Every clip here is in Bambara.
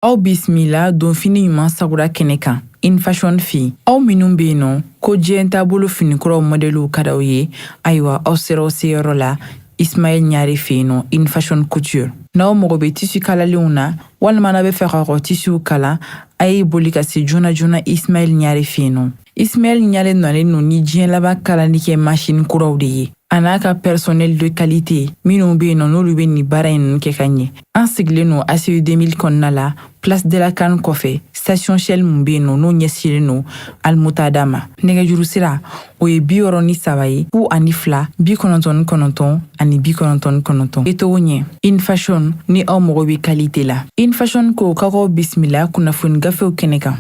Aw bisimila donfini ɲuman sagura kɛnɛ kan In Fashion Fille. Aw minnu be yen nɔ ko diɲɛ taabolo finikuraw modèliw ka d'aw ye, ayiwa aw sera aw seyɔrɔ la Ismaël Ɲare fe yen nɔ In Fashion Couture. N'aw mago be tissu kalalenw na walima n'a bɛ fɛ ka kɔ tissuw kala, a ye boli ka se joona joona Ismaël Ɲare fe yen nɔ. Ismaël Ɲare nɔlen no ni diɲɛ laban kalali kɛ machine kuraw de ye. A n'a ka personnel de qualité minnu be yen nɔ n'olu be nin baara in kɛ ka ɲɛ. An sigilen no ACE 2000 kɔnɔna la Place de la Canne kɔfɛ station Shell mun be yen nɔ n'o ɲɛsilen no Almutada ma. Nɛgɛjuru sira o ye 63 ye 02 99 ani 99. E t'o ɲɛ In Fashion ni aw mago be qualité la. In Fashion ko k'aw bisimila kunnafoni gafew kɛnɛ kan.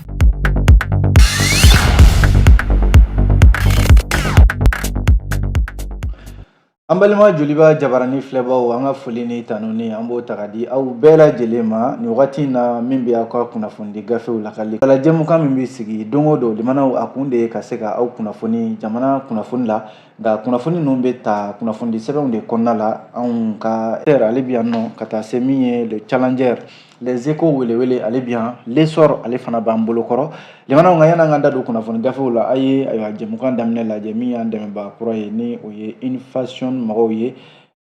An balima joliba jabarani filɛbaw an ka foli ni tanu ni an b'o ta ka di aw bɛɛ lajɛlen ma nin wagati na min bɛ aw ka kunnafoni gafew lakali. Wala jɛmukan min bɛ sigi don o don limanaw a kun de ye ka se ka aw kunnafoni jamana kunnafoni la nka kunnafoni ninnu bɛ ta kunnafoni sɛbɛnw de kɔnɔna la anw ka ale bi yan nɔ ka taa se min ye le challenger les échos welewele ale bi yan l'essor ale fana b'an bolo kɔrɔ limanaw nka yan'an ka da don kunnafoni gafew la a ye jɛmukan daminɛ lajɛ min y'an dɛmɛbaga kura ye ni o ye In Fashion mɔgɔw ye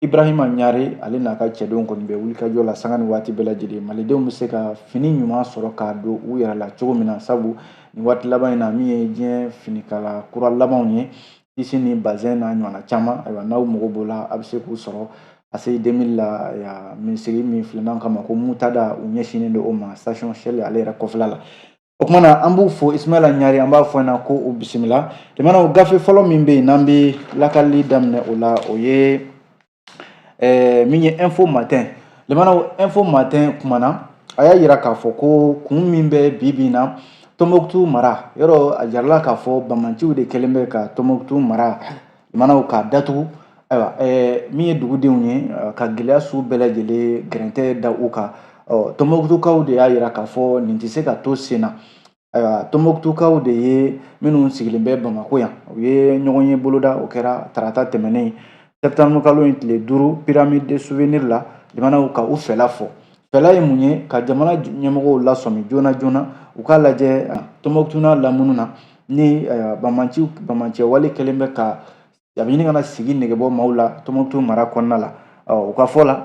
Ibrahima Ɲare ale n'a ka cɛdenw kɔni bɛ wulikajɔ la sanga ni waati bɛɛ lajɛlen malidenw bɛ se ka fini ɲuman sɔrɔ k'a don u yɛrɛ la cogo min na sabu nin waati laban in na min ye diɲɛ finikala kura labanw ye tisi ni bazin n'a ɲɔgɔnna caman ayiwa n'aw mago b'o la a bɛ se k'u sɔrɔ ACE 2000 la minisiri min filɛnan kama ko Mutada u ɲɛsinnen don o ma station Shell ale yɛrɛ kɔfɛla la. O kumana an b'u fo Ismaël Ɲare an b'a fɔ ɲɛna ko u bisimila limanaw gafe fɔlɔ min bɛ yen n'an bɛ lakali daminɛ o la o ye min ye info matin limanaw info matin kumana a y'a yira k'a fɔ ko kun min bɛ bi bi na Tombouctou mara yɔrɔ a jarala k'a fɔ bamanciw de kɛlen bɛ ka Tombouctou mara limanaw k'a datugu ayiwa min ye dugudenw ye ka gɛlɛya sugu bɛɛ lajɛlen gɛrɛntɛ da u kan Tombouctoukaw de y'a yira k'a fɔ nin tɛ se ka to sen na ayiwa Tombouctoukaw de ye minnu sigilen bɛ Bamako yan u ye ɲɔgɔn ye boloda o kɛra tarata tɛmɛnen septembre kalo in tile 5 pyramide de souvenir la limanaw ka u fɛla fɔ fɛla ye mun ye ka jamana ɲɛmɔgɔw lasɔmi joona joona u k'a lajɛ Tombouctou n'a lamunu na ni bamancɛ wale kɛlen bɛ ka a bɛ ɲini kana sigi negebɔ maaw la Tombouctou mara kɔnɔna la u ka fɔ la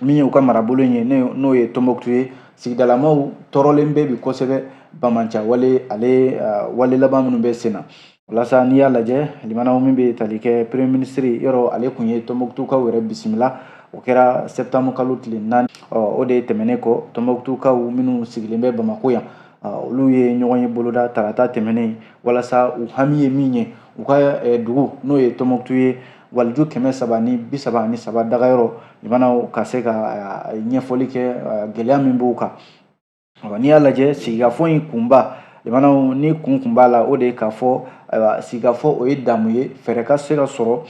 min ye u ka marabolo ye n'o ye Tombouctou ye sigidalamaw tɔɔrɔlen bɛ bi kosɛbɛ bamancɛ wale ale wale laban minnu bɛ sen na walasa n'i y'a lajɛ limanaw min bɛ tali kɛ premier ministre yɔrɔ ale kun ye Tombouctoukaw yɛrɛ bisimila o kɛra septembre kalo tile 4 o de tɛmɛnen kɔ Tombouctoukaw minnu sigilen bɛ Bamako yan olu ye ɲɔgɔn ye boloda tarata tɛmɛnen walasa u hami ye min ye u ka dugu n'o ye Tombouctou ye waliju 333 dagayɔrɔ limanaw ka se ka ɲɛfɔli kɛ gɛlɛya min b'u kan n'i y'a lajɛ sigikafɔ in kunba limanaw ni kun b'a la o de ye k'a fɔ sigikafɔ o ye damu ye fɛɛrɛ ka se ka sɔrɔ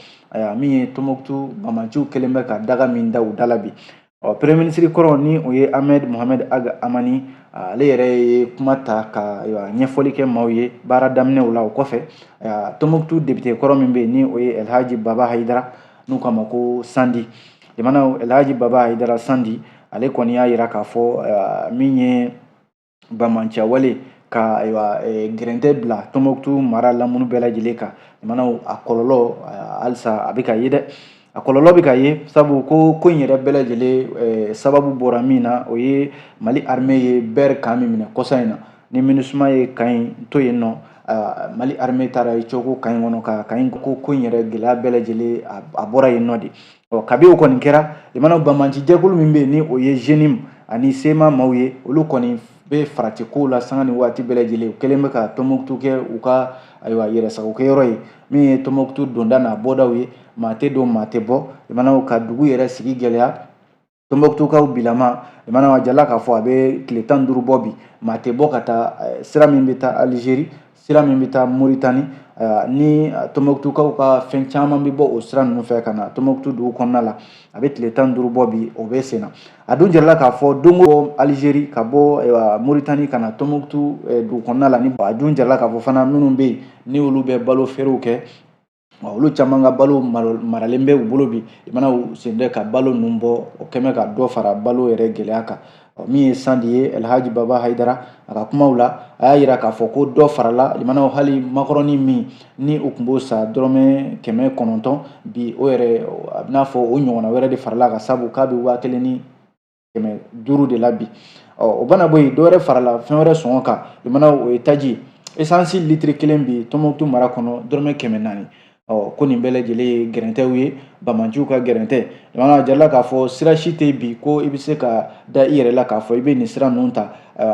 min ye Tombouctou bamanciw kɛlen bɛ ka daga min da u da la bi premier ministre kɔrɔ ni o ye Ahmed Mohamed Aga Amani ale yɛrɛ ye kuma ta ka ɲɛfɔli kɛ maaw ye baara daminɛw la o kɔfɛ Tombouctou député kɔrɔ min bɛ yen ni o ye Elhaji Baba Haidara n'u k'a ma ko Sandi limanaw Elhaji Baba Haidara Sandi ale kɔni y'a yira k'a fɔ min ye bamancɛ wale ka gɛrɛntɛ bila Tombouctou mara lamunu bɛɛ lajɛlen kan limanaw a kɔlɔlɔ halisa a bɛ ka ye dɛ a kɔlɔlɔ bɛ ka ye sabu ko in yɛrɛ bɛɛ lajɛlen sababu bɔra min na o ye Mali armée ye Ber camp min minɛ kɔsa in na ni MINUSMA ye camp in to yen nɔ Mali armée taara i cogo camp in kɔnɔ ka camp in ko in yɛrɛ gɛlɛya bɛɛ lajɛlen a bɔra yen nɔ de kabi o kɔni kɛra limanaw bamanci jɛkulu min bɛ yen ni o ye JENIM ani SEMA maaw ye olu kɔni bɛ farati kow la sanga ni waati bɛɛ lajɛlen u kɛlen bɛ ka Tombouctou kɛ u ka yɛrɛsagokɛyɔrɔ ye min ye Tombouctou donda n'a bɔdaw ye maa tɛ don maa tɛ bɔ limanaw ka dugu yɛrɛ sigi gɛlɛya Tombouctoukaw bilama limanaw a jala k'a fɔ a bɛ tile 15 bɔ bi maa tɛ bɔ ka taa sira min bɛ taa Algérie sira min bɛ taa Mauritanie ni Tombouctoukaw ka fɛn caman bɛ bɔ o sira ninnu fɛ ka na Tombouctou dugu kɔnɔna la a bɛ tile 15 bɔ bi o bɛ sen na a dun jarala k'a fɔ don o Algérie ka bɔ Mauritanie ka na Tombouctou dugu kɔnɔna la ni a dun jarala k'a fɔ fana minnu bɛ yen ni olu bɛ balo feerew kɛ olu caman ka balo maralen bɛ u bolo bi limanaw sen tɛ ka balo ninnu bɔ o kɛmɛ ka dɔ fara balo yɛrɛ gɛlɛya kan min ye sandi ye Alhaji Baba Haidara a ka kumaw la a y'a yira k'a fɔ ko dɔ farala limanaw hali makɔrɔni min ni u tun b'o sa dɔrɔmɛ 900 bi o yɛrɛ a bɛna fɔ o ɲɔgɔnna wɛrɛ de farala ka sabu k'a bɛ 1500 de la bi o bana bɔ yen dɔwɛrɛ farala fɛn wɛrɛ sɔngɔ kan limanaw o ye taji essence litre 1 bi Tɔnbukutu mara kɔnɔ dɔrɔmɛ 400 ko nin bɛɛ lajɛlen ye gɛrɛntɛw ye bamanciw ka gɛrɛntɛ limanaw a jarala k'a fɔ sira si tɛ bi ko i bɛ se ka da i yɛrɛ la k'a fɔ i bɛ nin sira ninnu ta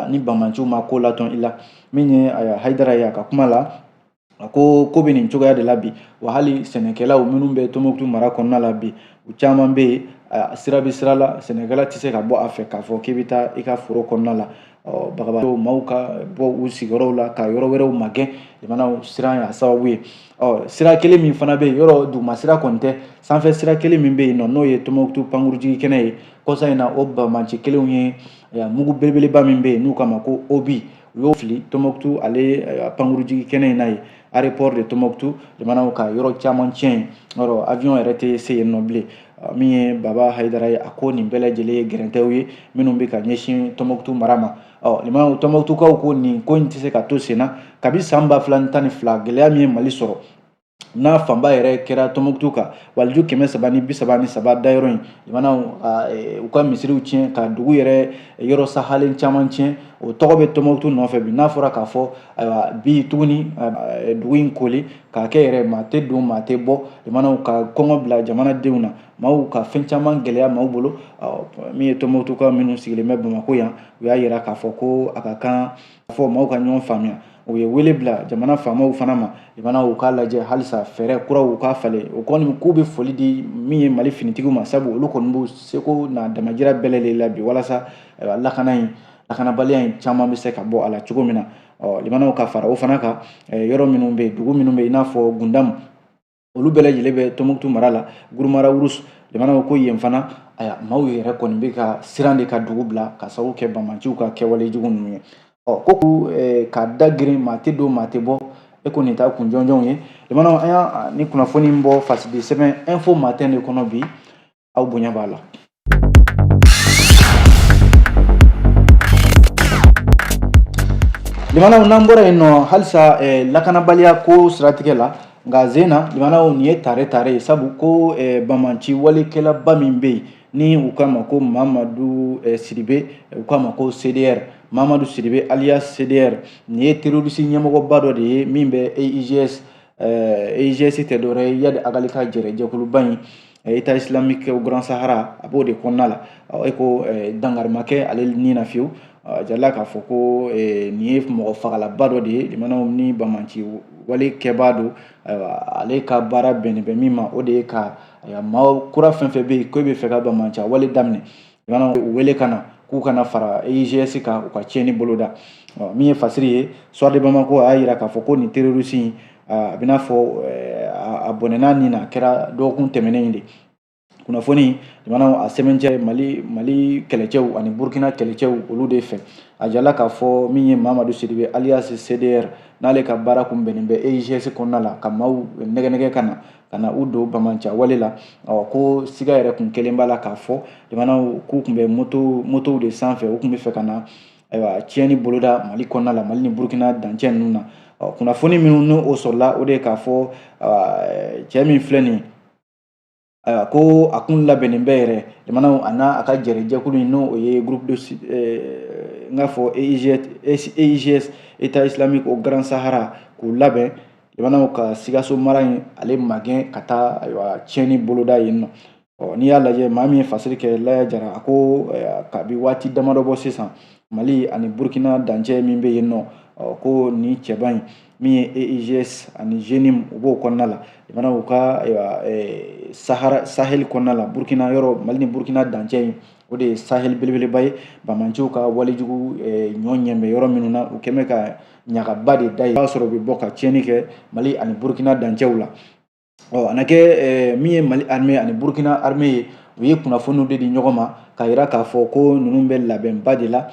ni bamanciw ma ko latɔn i la min ye Haidara ye a ka kuma la a ko bɛ nin cogoya de la bi wa hali sɛnɛkɛlaw minnu bɛ Tɔnbukutu mara kɔnɔna la bi u caman bɛ yen sira bɛ sira la sɛnɛkɛla tɛ se ka bɔ a fɛ k'a fɔ k'i bɛ taa i ka foro kɔnɔna la bagabagatɔw maaw ka bɔ u sigiyɔrɔw la ka yɔrɔ wɛrɛw magɛn limanaw sira y'a sababu ye sira kelen min fana bɛ yen yɔrɔ duguma sira kɔni tɛ sanfɛ sira kelen min bɛ yen nɔ n'o ye Tɔnbukutu pankurujigi kɛnɛ ye kɔsa in na o bamanci kelenw ye mugu belebeleba min bɛ yen n'u k'a ma ko OBI u y'o fili Tɔnbukutu ale pankurujigi kɛnɛ in na ye aéroport de Tɔnbukutu limanaw ka yɔrɔ caman tiɲɛ yɔrɔ avion yɛrɛ tɛ se yen nɔ bilen min ye Baba Haidara ye a ko nin bɛɛ lajɛlen ye gɛrɛntɛw ye minnu bɛ ka ɲɛsin Tɔnbukutu mara ma limanaw Tɔnbukutukaw ko nin ko in tɛ se ka to sen na kabi san 2012 gɛlɛya min ye Mali sɔrɔ n'a fanba yɛrɛ kɛra Tɔnbukutu kan waliju 333 dayɔrɔ in limanaw u ka misiriw tiɲɛ ka dugu yɛrɛ yɔrɔ sahalen caman tiɲɛ o tɔgɔ bɛ Tɔnbukutu nɔfɛ bi n'a fɔra k'a fɔ bi tuguni dugu in koli k'a kɛ yɛrɛ maa tɛ don maa tɛ bɔ limanaw ka kɔngɔ bila jamanadenw na maaw ka fɛn caman gɛlɛya maaw bolo min ye Tɔnbukutukaw minnu sigilen bɛ Bamako yan u y'a yira k'a fɔ ko a ka kan fɔ maaw ka ɲɔgɔn faamuya u ye wele bila jamana faamaw fana ma limanaw u k'a lajɛ halisa fɛɛrɛ kuraw u k'a falen o kɔni k'u bɛ foli di min ye Mali finitigiw ma sabu olu kɔni b'u seko n'a damajira bɛɛ lajɛlen la bi walasa lakanabaliya in caman bɛ se ka bɔ a la cogo min na limanaw ka fara o fana kan yɔrɔ minnu bɛ yen dugu minnu bɛ yen i n'a fɔ Gundamu olu bɛɛ lajɛlen bɛ Tɔnbukutu mara la Gurumara Wurus limanaw ko yen fana maaw yɛrɛ kɔni bɛ ka siran de ka dugu bila ka sababu kɛ bamanciw ka kɛwale jugu ninnu ye ko ka da girin maa tɛ don maa tɛ bɔ e ko nin t'a kun jɔnjɔnw ye limanaw an y'a ni kunnafoni in bɔ fasidi sɛbɛn info matin de kɔnɔ bi aw bonya b'a la limanaw n'an bɔra yen nɔ halisa lakanabaliya ko siratigɛ la nka sen na limanaw nin ye tare ye sabu ko bamanci walekɛlaba min bɛ yen ni u k'a ma ko Mamadu Sidibe u k'a ma ko CDR Mamadu Sidibe alias CDR nin ye terroriste ɲɛmɔgɔba dɔ de ye min bɛ AIGS tɛ dɔwɛrɛ ye Yadi Agali ka jɛkuluba in État islamique au Grand Sahara a b'o de kɔnɔna la ko dankari ma kɛ ale ni na fiyewu jarala k'a fɔ ko nin ye mɔgɔ fagalaba dɔ de ye limanaw ni bamanci wale kɛbaa don ale ka baara bɛnnen bɛ min ma o de ye ka maaw kura fɛn fɛn bɛ yen ko bɛ fɛ ka bamanci wale daminɛ limanaw u wele ka na k'u kana fara AIGS kan u ka tiɲɛni boloda min ye fasiri ye Soir de Bamako a y'a yira k'a fɔ ko nin terroriste in a bɛ n'a fɔ a bɔnɛna nin na a kɛra dɔgɔkun tɛmɛnen de kunnafoni limanaw a sɛbɛncɛ Mali kɛlɛcɛw ani Burkina kɛlɛcɛw olu de fɛ a jarala k'a fɔ min ye Mamadu Sidibe alias CDR n'ale ka baara kun bɛnnen bɛ AIGS kɔnɔna la ka maaw nɛgɛnɛgɛ ka na u don bamanci wale la ko siga yɛrɛ kun kelen b'a la k'a fɔ limanaw k'u kun bɛ motow de sanfɛ u kun bɛ fɛ ka na tiɲɛni boloda Mali kɔnɔna la Mali ni Burkina dancɛ ninnu na kunnafoni minnu n'o sɔrɔla o de ye k'a fɔ cɛ min filɛ nin ko a kun labɛnnen bɛ yɛrɛ limanaw a n'a ka jɛkulu in n'o ye groupe de n k'a fɔ AIGS État islamique au Grand Sahara k'u labɛn limanaw ka Sikaso mara in ale magɛn ka taa tiɲɛni boloda yen nɔ n'i y'a lajɛ maa min ye fasiri kɛ Laya Jara a ko kabi waati damadɔ bɔ sisan Mali ani Burkina dancɛ min bɛ yen nɔ ko nin cɛba in min ye AIGS ani JENIM u b'o kɔnɔna la limanaw ka Sahel kɔnɔna la Burkina yɔrɔ Mali ni Burkina dancɛ in o de ye Sahel belebeleba ye bamanciw ka walejugu ɲɔ ɲɛmɛ yɔrɔ minnu na u kɛmɛ ka ɲagaba de da ye o b'a sɔrɔ u bɛ bɔ ka tiɲɛni kɛ Mali ani Burkina dancɛw la a na kɛ min ye Mali armée ani Burkina armée ye u ye kunnafoniw de di ɲɔgɔn ma k'a yira k'a fɔ ko ninnu bɛ labɛnba de la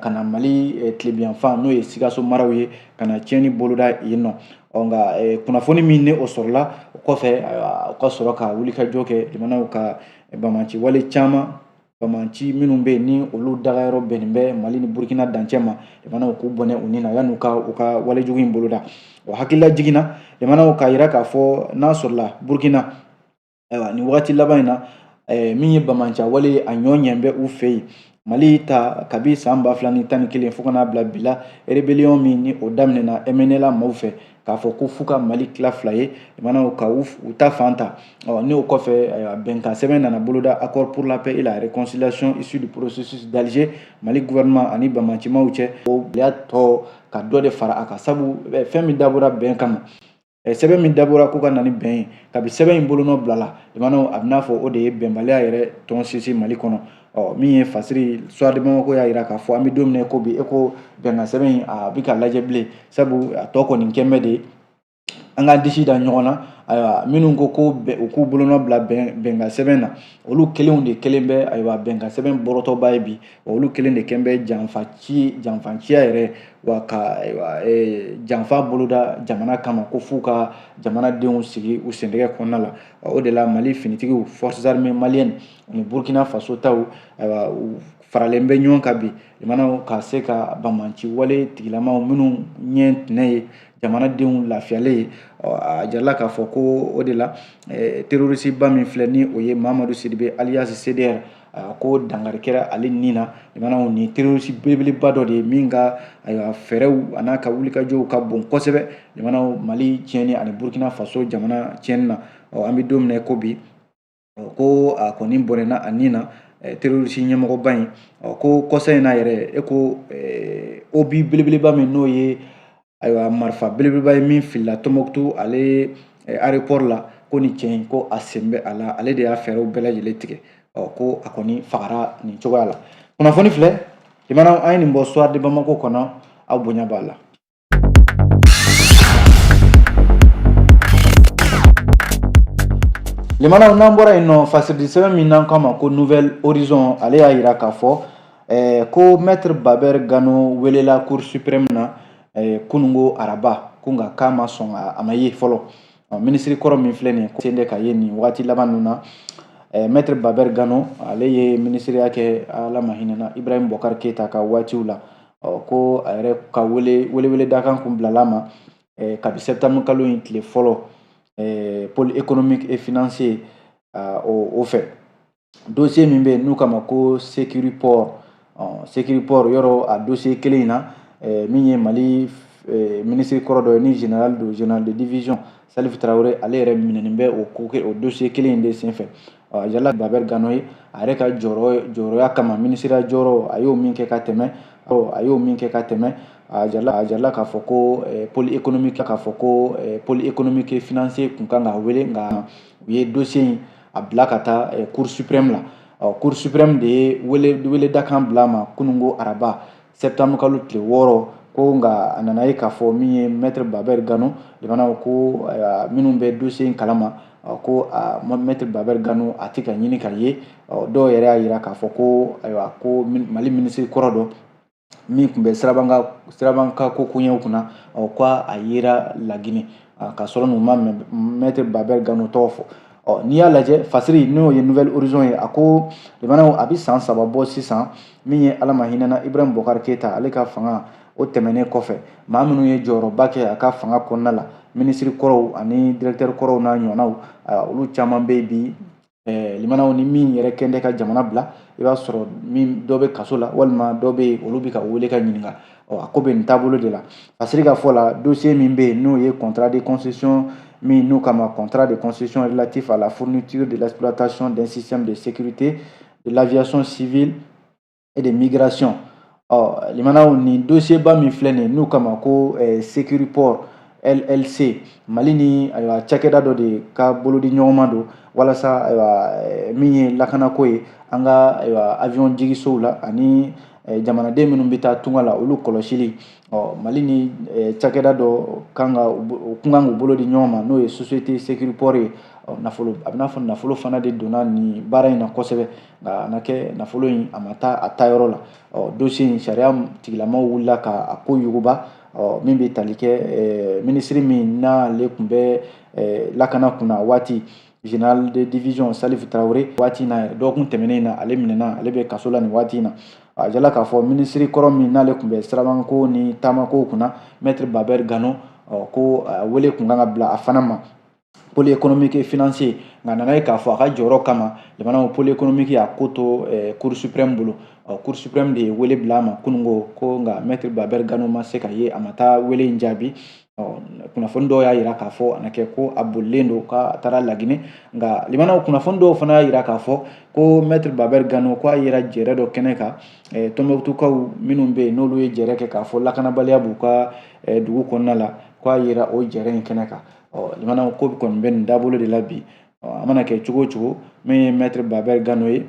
ka na Mali tilebiyanfan n'o ye Sikaso maraw ye ka na tiɲɛni boloda yen nɔ nka kunnafoni min ni o sɔrɔla o kɔfɛ u ka sɔrɔ ka wulikajɔ kɛ limanaw ka bamanci wale caman bamanci minnu bɛ ni olu dagayɔrɔ bɛnnen bɛ Mali ni Burkina dancɛ ma jamanaw k'u bɔnɛ u ni na yan'u ka walejugu in boloda. Hakilila jiginna jamanaw k'a yira k'a fɔ n'a sɔrɔla Burkina ayiwa nin wagati laban in na min ye bamanca wale a ɲɔ ɲɛ bɛ u fɛ yen. Mali ta kabi san 2011 fo kana bila bila rébellion min ni o daminɛna MNLA maaw fɛ k'a fɔ ko f'u ka Mali tila 2 ye jamanaw ka u ta fan ta. Ni o kɔfɛ bɛnkan sɛbɛn nana boloda accord pour la paix et la réconciliation issu du processus d'Alger Mali gouvernement ani bamancimaw cɛ o ya tɔ ka dɔ de fara a kan sabu fɛn min dabɔra bɛn kama sɛbɛn min dabɔra ko ka na ni bɛn ye kabi sɛbɛn in bolonɔ bilala jamanaw a bɛna fɔ o de ye bɛnbaliya yɛrɛ tɔn sinsin Mali kɔnɔ. Min ye fasiri Suwadi Bamako y'a yira k'a fɔ an bɛ don min ko bi ko bɛnkan sɛbɛn in a bɛ ka lajɛ bilen sabu a tɔ kɔni kɛnbɛ de an ka disi da ɲɔgɔn na. Ayiwa minnu ko u k'u bolonɔ bila bɛnkan sɛbɛn na olu kelenw de kelen bɛ ayiwa bɛnkan sɛbɛn bɔrɔtɔba ye bi olu kelen de kɛn bɛ janfaciya yɛrɛ wa ka janfa boloda jamana kama ko f'u ka jamanadenw sigi u sendɛgɛ kɔnɔna la. O de la Mali finitigiw forces armées maliennes ni Burkina Faso taw ayiwa u faralen bɛ ɲɔgɔn kan bi jamanaw ka se ka bamanci wale tigilamaw minnu ɲɛ tinɛ ye jamanadenw lafiyalen ye. A jarala k'a fɔ ko o de la terroriste ba min filɛ ni o ye Mamadu Sidibe alias CDR ko dangari kɛra ale ni na jamanaw ni terroriste belebeleba dɔ de ye min ka fɛɛrɛw a n'a ka wulikajɔw ka bon kosɛbɛ jamanaw Mali tiɲɛni ani Burkina Faso jamana tiɲɛni na. An bɛ don min ko bi ko a kɔni bɔnɛna a ni na terroriste ɲɛmɔgɔba in ko kɔsa in na yɛrɛ ko obi belebeleba min n'o ye ayiwa marifa belebeleba ye min filila Tɔnbɔkutu ale aéroport la ko ni cɛ in ko a sen bɛ a la ale de y'a fɛɛrɛw bɛɛ lajɛlen tigɛ ko a kɔni fagara nin cogoya la. Kunnafoni filɛ jamanaw an ye nin bɔ Suwadi Bamako kɔnɔ aw bonya b'a la. Limanaw n'an bɔra yen nɔ fasiridi sɛbɛn min n'an k'a ma ko Nouvelle Horizon ale y'a yira k'a fɔ ko Maître Baber Gano welela Cour suprême na kunungo araba ko nka k'a ma sɔn a ma ye fɔlɔ. Minisiri kɔrɔ min filɛ nin ye ko sen de ka ye nin wagati laban ninnu na Maître Baber Gano ale ye minisiriya kɛ Ala ma hinɛna Ibrahim Boubacar Keita ka waatiw la ko a yɛrɛ ka wele dakan kun bilala ma kabi septembre kalo in tile fɔlɔ pôle économique et financier o fɛ dossier min bɛ n'u kama ko Sécuriport yɔrɔ a dossier kelen in na min ye Mali minisiri kɔrɔ dɔ ye ni général de division Salif Traoré ale yɛrɛ minɛnen bɛ o dossier kelen in de senfɛ. Jala Baber Gano ye a yɛrɛ ka jɔyɔrɔya kama minisiriya jɔyɔrɔ a y'o min kɛ ka tɛmɛ a jarala k'a fɔ ko pôle économique et financier kun kan ka wele nka u ye dossier in a bila ka taa Cour suprême la. Cour suprême de ye wele dakan bila ma kunungo araba septembre kalo tile 6 ko nka a nana ye k'a fɔ min ye Maître Baber Gano jamanaw ko minnu bɛ dossier in kalama ko Maître Baber Gano a tɛ ka ɲini ka ye dɔw yɛrɛ y'a yira k'a fɔ ko Mali minisiri kɔrɔ dɔ min tun bɛ sirabanka ko koɲɛw kunna k'a yera Laginɛ ka sɔrɔ n'u ma Maître Baber Gano tɔgɔ fɔ. N'i y'a lajɛ fasiri n'o ye Nouvelle Horizon ye a ko jamanaw a bɛ san 3 bɔ sisan min ye Ala ma hinɛna Ibrahim Boubacar Keita ale ka fanga o tɛmɛnen kɔfɛ maa minnu ye jɔyɔrɔba kɛ a ka fanga kɔnɔna la minisiri kɔrɔw ani directeur kɔrɔw n'a ɲɔgɔnnaw olu caman bɛ bi limanaw ni min yɛrɛ kɛn tɛ ka jamana bila i b'a sɔrɔ dɔ bɛ kaso la walima dɔ bɛ olu bɛ ka wele ka ɲininka a ko bɛ nin taabolo de la. Fasiri ka fɔ la dossier min bɛ yen n'o ye contrat de concession min n'u kama contrat de concession relatif à la fourniture de l'exploitation d'un système de sécurité de l'aviation civile et de migration. Limanaw ni dossier ba min filɛ nin ye n'u kama ko Sécuriport LLC Mali ni cakɛda dɔ de ka bolodi ɲɔgɔnma don walasa min ye lakanako ye an ka avion jigisow la ani jamanaden minnu bɛ taa tunga la olu kɔlɔsili. Mali ni cakɛda dɔ kun kan k'u bolo di ɲɔgɔn ma n'o ye société Sécuriport ye a bɛ n'a fɔ nafolo fana de donna nin baara in na kosɛbɛ nka a na kɛ nafolo in a ma taa a taayɔrɔ la. Dossier in sariya tigilamaw wulila k'a ko yuguba min bɛ tali kɛ minisiri min n'ale tun bɛ lakana kunna waati général de division Salif Traoré waati na yɛrɛ dɔgɔkun tɛmɛnen na ale minɛna ale bɛ kaso la nin waati na a jala k'a fɔ ministre kɔrɔ min n'ale tun bɛ sirabanko ni taamako kunna maître Baber Gano ko wele kun kan ka bila a fana ma pôle économique et financier nka nana ye k'a fɔ a ka jɔyɔrɔ kama jamana pôle économique y'a ko to cour suprême bolo cour suprême de ye wele bila a ma kunungo ko nka maître Baber Gano ma se ka ye a ma taa wele in jaabi kunnafoni dɔw y'a yira k'a fɔ a na kɛ ko a bolilen don k'a taara Laginɛ nka limanaw kunnafoni dɔw fana y'a yira k'a fɔ ko maître Baber Gano ko a yera jɛrɛ dɔ kɛnɛ kan Tɔnbukutukaw minnu bɛ yen n'olu ye jɛrɛ kɛ k'a fɔ lakanabaliya b'u ka dugu kɔnɔna la ko a yera o jɛrɛ in kɛnɛ kan limanaw ko kɔni bɛ nin taabolo de la bi a mana kɛ cogo o cogo min ye maître Baber Gano ye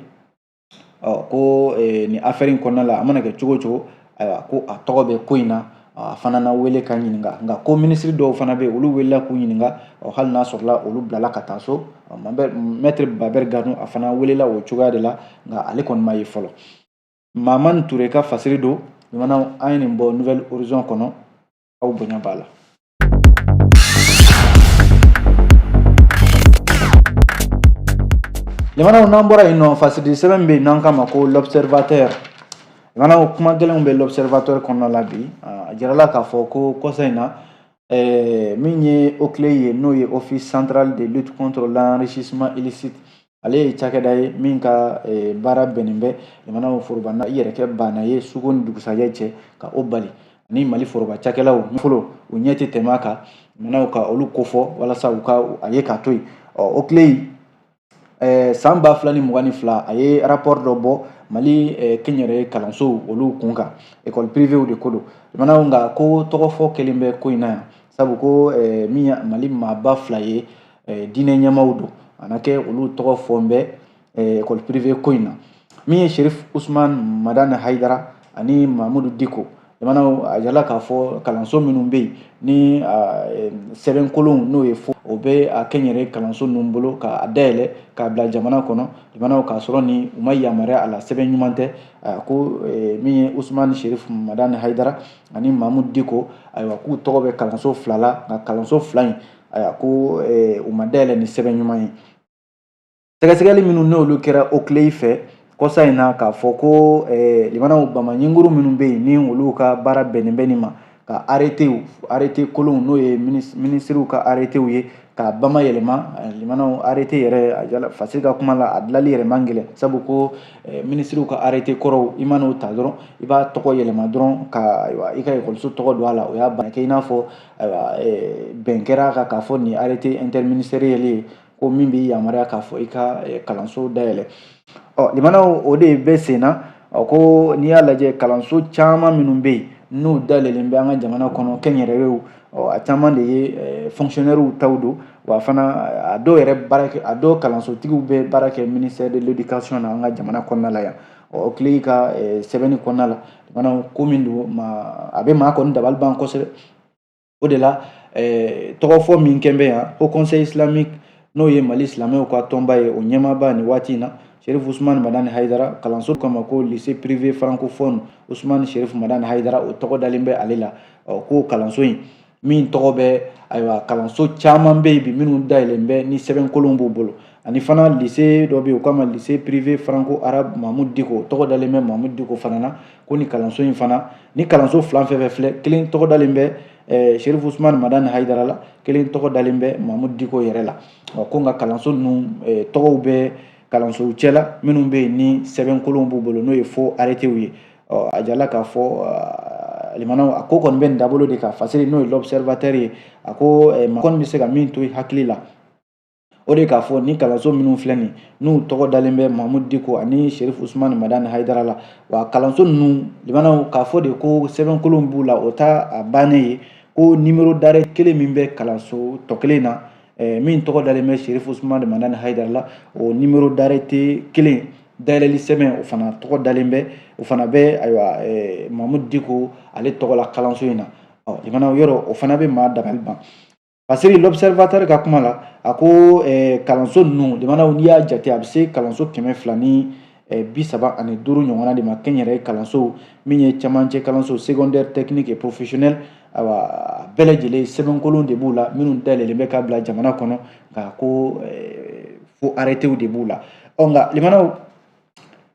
ko nin affaire in kɔnɔna la a mana kɛ cogo o cogo ayiwa ko a tɔgɔ bɛ ko in na a fana na wele ka ɲininka nka ko ministre dɔw fana bɛ yen olu welela k'u ɲininka hali n'a sɔrɔla olu bilala ka taa so maître Baber Gano a fana welela o cogoya de la nka ale kɔni ma ye fɔlɔ Mamani Ture ka fasiri don limanaw an ye nin bɔ Nouvelle Horizon kɔnɔ aw bonya b'a la. Limanaw n'an bɔra yen nɔ fasiri sɛbɛn bɛ yen n'an k'a ma ko l'observateur limanaw kuma gɛlɛnw bɛ l'observateur kɔnɔna la bi a jirala k'a fɔ ko kɔsa in na min ye OCLEI ye n'o ye office central de lutte contre l'enrichissement illicite ale ye cakɛda ye min ka baara bɛnnen bɛ limanaw forobana i yɛrɛ kɛ banna ye suko ni dugusajɛ cɛ ka o bali ani Mali foroba cakɛlaw fɔlɔ u ɲɛ tɛ tɛmɛ a kan limanaw ka olu kofɔ walasa u ka a ye k'a to yen OCLEI san 2022 a ye rapport dɔ bɔ Mali kɛnyɛrɛye kalansow olu kun kan école privée de ko don limanaw nka ko tɔgɔfɔ kɛlen bɛ ko in na yan sabu ko min ye Mali maaba 2 ye diinɛ ɲɛmaaw don a na kɛ olu tɔgɔ fɔ n bɛ école privée ko in na min ye Cherif Ousmane Madane Haidara ani Mamadou Diko limanaw a jirala k'a fɔ kalanso minnu bɛ yen ni sɛbɛnkolon n'o ye fɔ o bɛ a kɛnyɛrɛye kalanso ninnu bolo k'a dayɛlɛ k'a bila jamana kɔnɔ limanaw k'a sɔrɔ ni u ma yamaruya a la sɛbɛn ɲuman tɛ ko min ye Ousmane Cherif Madane Haidara ani Mamadou Diko ayiwa k'u tɔgɔ bɛ kalanso 2 la nka kalanso 2 in ayiwa ko u ma dayɛlɛ ni sɛbɛn ɲuman ye sɛgɛsɛgɛli minnu n'olu kɛra OCLEI fɛ kɔsa in na k'a fɔ ko limanaw bamaɲɛnkuru minnu bɛ yen ni olu ka baara bɛnnen bɛ nin ma ka arrêté kolonw n'o ye ministrew ka arrêtéw ye ka bamayɛlɛma limanaw arrêté yɛrɛ fasiri ka kuma la a dilali yɛrɛ man gɛlɛn sabu ko ministrew ka arrêté kɔrɔw i man'o ta dɔrɔn i b'a tɔgɔ yɛlɛma dɔrɔn ka i ka ekɔliso tɔgɔ don a la o y'a bannen kɛ i n'a fɔ bɛn kɛra a kan k'a fɔ nin arrêté interministériel ye ko min bɛ yamaruya k'a fɔ i ka kalanso dayɛlɛ limanaw o de bɛ sen na ko n'i y'a lajɛ kalanso caman minnu bɛ yen n'u dayɛlɛlen bɛ an ka jamana kɔnɔ kɛnyɛrɛyew a caman de ye fonctionnaires taw don wa fana a dɔw yɛrɛ baara kɛ a dɔw kalansotigiw bɛ baara kɛ ministère de l'éducation na an ka jamana kɔnɔna la yan OCLEI ka sɛbɛnni kɔnɔna la limanaw ko min don a bɛ maa kɔni dabali ban kosɛbɛ o de la tɔgɔfɔ min kɛn bɛ yan Haut Conseil islamique n'o ye Mali silamɛw ka tɔnba ye o ɲɛmaaba nin waati in na Cherif Ousmane Madane Haidara kalanso kama ko lycée privé francophone Ousmane Cherif Madane Haidara o tɔgɔ dalen bɛ ale la ko kalanso in min tɔgɔ bɛ ayiwa kalanso caman bɛ yen bi minnu dayɛlɛn bɛ ni sɛbɛnkolon b'u bolo ani fana lycée dɔ bɛ yen o kama lycée privé franco arabe Mamadou Diko tɔgɔ dalen bɛ Mamadou Diko fana na ko ni kalanso in fana ni kalanso fila fɛn filɛ kelen tɔgɔ dalen bɛ Cherif Ousmane Madane Haidara la kelen tɔgɔ dalen bɛ Mamadou Diko yɛrɛ la ko nka kalanso ninnu tɔgɔw bɛ kalansow cɛla minnu bɛ yen ni sɛbɛnkolon b'u bolo n'o ye faux arrêtéw ye a jirala k'a fɔ limanaw a ko kɔni bɛ nin dabolo de ka fasiri n'o ye l'observateur ye a ko maa kɔni bɛ se ka min to i hakili la o de k'a fɔ ni kalanso minnu filɛ nin n'u tɔgɔ dalen bɛ Mamadou Diko ani Cherif Ousmane Madane Haidara la wa kalanso ninnu limanaw k'a fɔ de ko sɛbɛnkolon b'u la o t'a a bannen ye ko numéro d'arrêt kelen min bɛ kalanso tɔ kelen na min tɔgɔ dalen bɛ Cherif Ousmane Madane Haidara la o numéro d'arrêté kelen dayɛlɛli sɛbɛn o fana tɔgɔ dalen bɛ o fana bɛ ayiwa Mamadou Diko ale tɔgɔ la kalanso in na limanaw yɔrɔ o fana bɛ maa dabali ban paseke l'observateur ka kuma la a ko kalanso ninnu limanaw n'i y'a jate a bɛ se kalanso 200 ni 35 ɲɔgɔnna de ma kɛnyɛrɛye kalansow min ye camancɛ kalanso secondaire technique et professionnel ayiwa bɛɛ lajɛlen sɛbɛnkolon de b'u la minnu dayɛlɛlen bɛ k'a bila jamana kɔnɔ nka ko fo arrêté de b'u la nka limanaw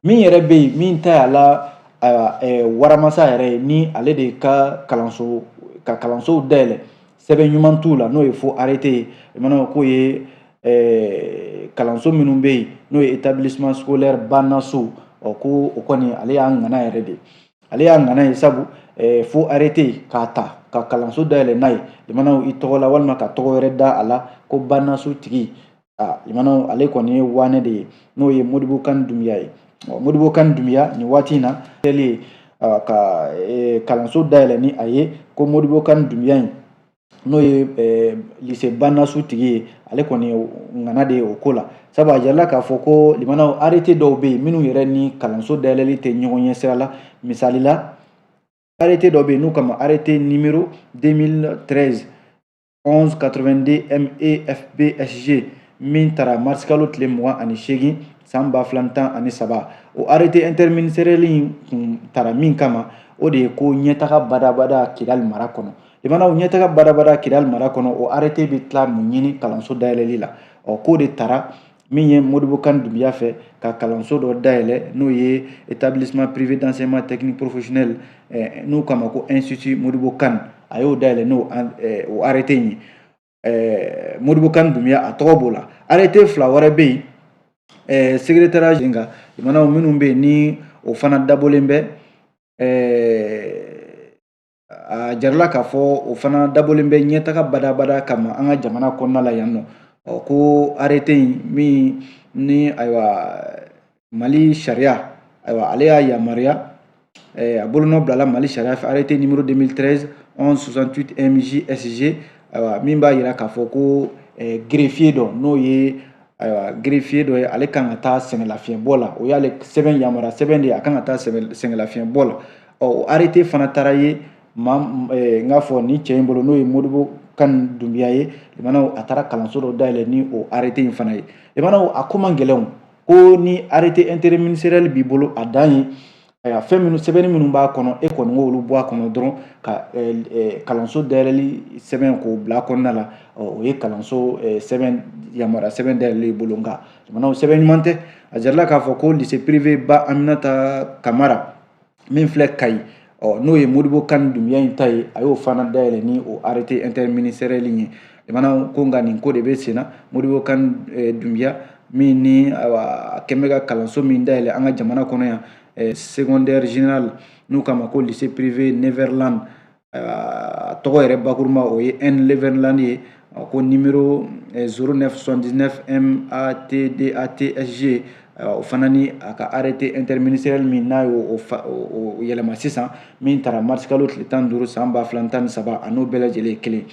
min yɛrɛ bɛ yen min ta y'a la waramasa yɛrɛ ni ale de ka kalansow dayɛlɛ sɛbɛn ɲuman t'u la n'o ye fo arrêté ye limanaw k'o ye kalanso minnu bɛ yen n'o ye établissement scolaire Banaso ko o kɔni ale y'a ŋana yɛrɛ de ale y'a ŋana ye sabu fo arrêté k'a ta ka kalanso dayɛlɛ n'a ye limanaw i tɔgɔ la walima ka tɔgɔ wɛrɛ da a la ko Banaso tigi limanaw ale kɔni ye wanɛ de ye n'o ye Modibo Kani Dunbiya ye Modibo Kani Dunbiya nin waati in na ka kalanso dayɛlɛ ni a ye ko Modibo Kani Dunbiya in n'o ye lycée Banaso tigi ye ale kɔni ye ŋana de ye o ko la sabu a jirala k'a fɔ ko limanaw arrêté dɔw bɛ yen minnu yɛrɛ ni kalanso dayɛlɛli tɛ ɲɔgɔn ɲɛ sira la misali la arrêté dɔw bɛ yen n'u kama arrêté numéro 2013 1182 MEFBSG min taara marisi kalo tile 28 san 2013 o arrêté interministériel in kun taara min kama o de ye ko ɲɛtaga badabada Kidali mara kɔnɔ limanaw ɲɛtaga badabada Kidali mara kɔnɔ o arrêté bɛ tila mun ɲini kalanso dayɛlɛli la k'o de taara min ye Modibo Kani Dunbiya fɛ ka kalanso dɔ dayɛlɛ n'o ye établissement privé d'enseignement technique professionnel n'u kama ko institut Modibo Kani a y'o dayɛlɛ n'o o arrêté in ye Modibo Kani Dunbiya a tɔgɔ b'o la arrêté fila wɛrɛ bɛ yen secrétariat nka limanaw minnu bɛ yen ni o fana dabɔlen bɛ a jarala k'a fɔ o fana dabɔlen bɛ ɲɛtaga badabada kama an ka jamana kɔnɔna la yan nɔ ko arrêté in min ni ayiwa Mali sariya ayiwa ale y'a yamaruya a bolonɔ bilala Mali sariya fɛ arrêté numéro 2013 1168 MJSG ayiwa min b'a yira k'a fɔ ko greffier dɔ n'o ye ayiwa greffier dɔ ye ale kan ka taa sɛngɛlafiɲɛbɔ la o y'ale sɛbɛn yamaruya sɛbɛn de ye a kan ka taa sɛngɛlafiɲɛbɔ la o arrêté fana taara ye n k'a fɔ ni cɛ in bolo n'o ye Modibo Kani Dunbiya ye limanaw a taara kalanso dɔ dayɛlɛ ni o arrêté in fana ye limanaw a ko man gɛlɛn ko ni arrêté interministériel b'i bolo a dan ye fɛn minnu sɛbɛnni minnu b'a kɔnɔ e kɔni k'olu bɔ a kɔnɔ dɔrɔn ka kalanso dayɛlɛli sɛbɛn k'o bila a kɔnɔna la o ye kalanso sɛbɛn yamaruya sɛbɛn dayɛlɛli ye bolo nka limanaw sɛbɛn ɲuman tɛ a jarala k'a fɔ ko lycée privé Ba Aminata Kamara min filɛ Kayi n'o ye Modibo Kani Dunbiya in ta ye a y'o fana dayɛlɛ ni o arrêté interministériel ye limanaw ko nka nin ko de bɛ sen na Modibo Kani Dunbiya min ni a kɛn bɛ ka kalanso min dayɛlɛ an ka jamana kɔnɔ yan secondaire général n'u kama ko lycée privé Neverland a tɔgɔ yɛrɛ bakuruma o ye N Neverland ye ko numéro 0979 MATDATSG o fana ni a ka arrêté interministériel min n'a y'o yɛlɛma sisan min taara marisi kalo tile 15 san 2013 a n'o bɛɛ lajɛlen ye kelen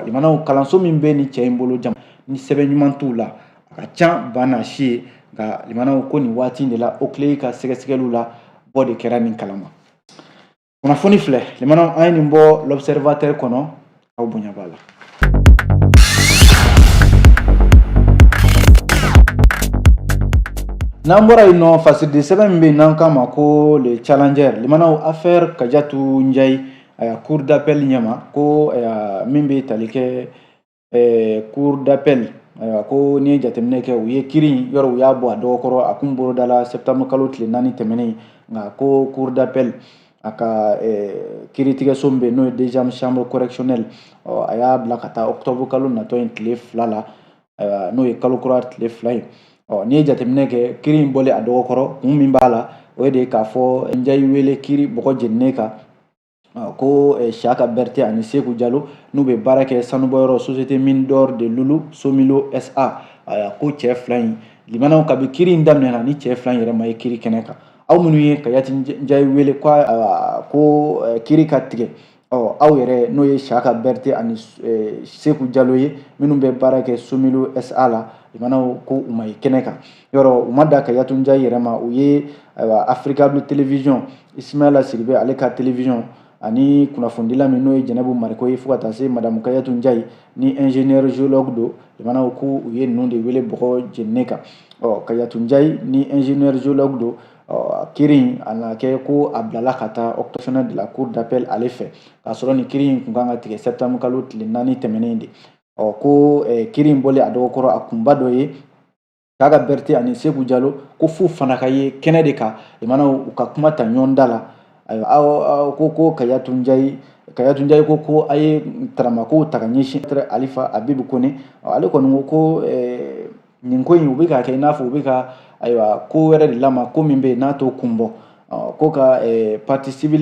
limanaw kalanso min bɛ ni cɛ in bolo ni sɛbɛn ɲuman t'u la a ka ca ba n'a si ye nka limanaw ko nin waati de la OCLEI ka sɛgɛsɛgɛliw la bɔ de kɛra nin kalama kunnafoni filɛ limanaw an ye nin bɔ l'observateur kɔnɔ aw bonya b'a la. N'an bɔra yen nɔ fasiridi sɛbɛn min bɛ yen n'an k'a ma ko le challenger limanaw affaire Kajatu Njayi cour d'appel ɲɛma ko min bɛ tali kɛ cour d'appel ko ni ye jateminɛ kɛ u ye kiiri yɔrɔ u y'a bɔ a dɔgɔkɔrɔ a kun bolodala septembre kalo tile 4 tɛmɛnen nka ko cour d'appel a ka kiiritigɛso min bɛ yen n'o ye deuxième chambre correctionnelle a y'a bila ka taa octobre kalo natɔ in tile 2 la n'o ye kalo kura tile 2 ye n'i ye jateminɛ kɛ kiiri in bɔlen a dɔgɔkɔrɔ kun min b'a la o ye de k'a fɔ Njayi wele kiiri bɔgɔ jeninen kan ko Siyaka Berete ani Seku Jalo n'u bɛ baara kɛ sanubɔyɔrɔ société mine d'or de Lulu Somilo SA ko cɛ fila in limanaw kabi kiiri in daminɛna ni cɛ fila in yɛrɛ ma ye kiiri kɛnɛ kan aw minnu ye Kayatu Njayi wele ko kiiri ka tigɛ aw yɛrɛ n'o ye Siyaka Berete ani Seku Jalo ye minnu bɛ baara kɛ Somilo SA la limanaw ko u ma ye kɛnɛ kan yɔrɔ u ma da Kayatu Njayi yɛrɛ ma u ye Africable Télévision Ismaila Sidibe ale ka télévision ani kunnafonidila min n'o ye Jɛnɛbu Mariko ye fo ka taa se Madame Kayatu Njayi ni ingénieur géologue don limanaw ko u ye ninnu de wele bɔgɔ jeninen kan Kayatu Njayi ni ingénieur géologue don kiiri in a na kɛ ko a bilala ka taa octogonal de la cour d'appel ale fɛ k'a sɔrɔ ni kiiri in kun kan ka tigɛ septembre kalo tile 4 tɛmɛnen de ko kiiri in bɔlen a dɔgɔkɔrɔ a kunba dɔ ye K'a Berté ani Sékou Diallo ko f'u fana ka ye kɛnɛ de kan u ka kuma ta ɲɔgɔn da la. Aw ko Kayatu Ndiaye ko a ye Taramakow ta ka ɲɛsin Alifa Abibu Kone. Ale kɔni ko nin ko in u bɛ ka kɛ i n'a fɔ u bɛ ka ko wɛrɛ de lama ko min bɛ yen n'a t'o kun bɔ, ko ka partie civile